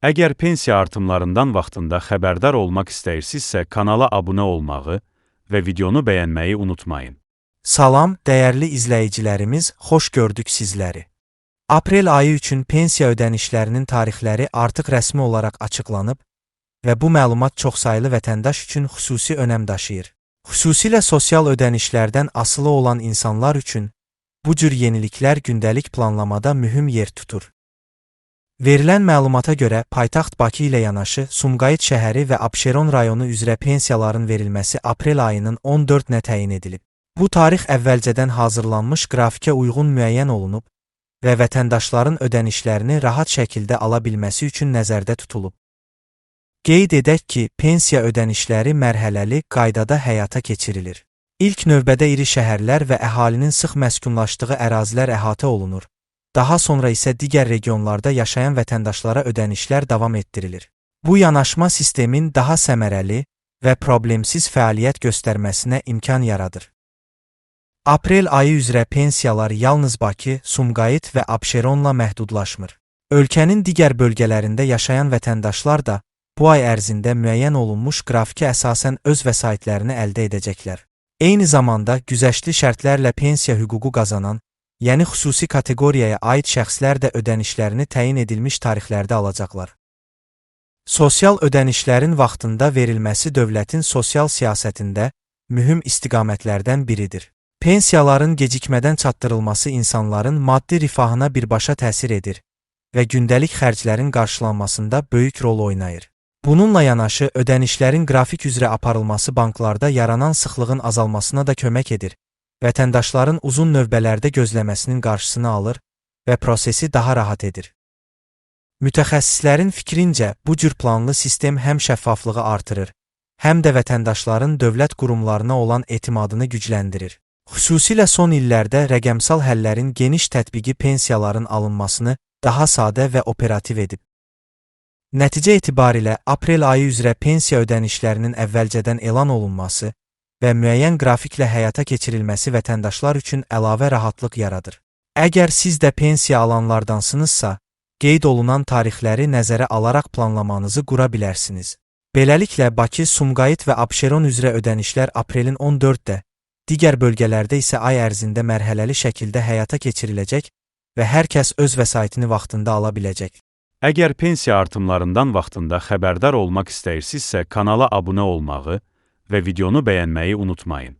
Əgər pensiya artımlarından vaxtında xəbərdar olmaq istəyirsinizsə, kanala abunə olmağı və videonu bəyənməyi unutmayın. Salam, dəyərli izləyicilərimiz, xoş gördük sizləri. Aprel ayı üçün pensiya ödənişlərinin tarixləri artıq rəsmi olaraq açıqlanıb və bu məlumat çoxsaylı vətəndaş üçün xüsusi önəm daşıyır. Xüsusilə sosial ödənişlərdən asılı olan insanlar üçün bu cür yeniliklər gündəlik planlamada mühüm yer tutur. Verilən məlumata görə, paytaxt Bakı ilə yanaşı Sumqayıt şəhəri və Abşeron rayonu üzrə pensiyaların verilməsi aprel ayının 14-nə təyin edilib. Bu tarix əvvəlcədən hazırlanmış qrafikə uyğun müəyyən olunub və vətəndaşların ödənişlərini rahat şəkildə ala bilməsi üçün nəzərdə tutulub. Qeyd edək ki, pensiya ödənişləri mərhələli qaydada həyata keçirilir. İlk növbədə iri şəhərlər və əhalinin sıx məskunlaşdığı ərazilər əhatə olunur. Daha sonra isə digər regionlarda yaşayan vətəndaşlara ödənişlər davam etdirilir. Bu yanaşma sistemin daha səmərəli və problemsiz fəaliyyət göstərməsinə imkan yaradır. Aprel ayı üzrə pensiyalar yalnız Bakı, Sumqayıt və Abşeronla məhdudlaşmır. Ölkənin digər bölgələrində yaşayan vətəndaşlar da bu ay ərzində müəyyən olunmuş qrafikə əsasən öz vəsaitlərini əldə edəcəklər. Eyni zamanda güzəştli şərtlərlə pensiya hüququ qazanan, yəni xüsusi kateqoriyaya aid şəxslər də ödənişlərini təyin edilmiş tarixlərdə alacaqlar. Sosial ödənişlərin vaxtında verilməsi dövlətin sosial siyasətində mühüm istiqamətlərdən biridir. Pensiyaların gecikmədən çatdırılması insanların maddi rifahına birbaşa təsir edir və gündəlik xərclərin qarşılanmasında böyük rol oynayır. Bununla yanaşı, ödənişlərin qrafik üzrə aparılması banklarda yaranan sıxlığın azalmasına da kömək edir. Vətəndaşların uzun növbələrdə gözləməsinin qarşısını alır və prosesi daha rahat edir. Mütəxəssislərin fikrincə, bu cür planlı sistem həm şəffaflığı artırır, həm də vətəndaşların dövlət qurumlarına olan etimadını gücləndirir. Xüsusilə son illərdə rəqəmsal həllərin geniş tətbiqi pensiyaların alınmasını daha sadə və operativ edib. Nəticə etibarilə, aprel ayı üzrə pensiya ödənişlərinin əvvəlcədən elan olunması və müəyyən qrafiklə həyata keçirilməsi vətəndaşlar üçün əlavə rahatlıq yaradır. Əgər siz də pensiya alanlardansınızsa, qeyd olunan tarixləri nəzərə alaraq planlamanızı qura bilərsiniz. Beləliklə, Bakı, Sumqayıt və Abşeron üzrə ödənişlər aprelin 14-də, digər bölgələrdə isə ay ərzində mərhələli şəkildə həyata keçiriləcək və hər kəs öz vəsaitini vaxtında ala biləcək. Əgər pensiya artımlarından vaxtında xəbərdar olmaq istəyirsinizsə, kanala abunə olmağı və videonu bəyənməyi unutmayın.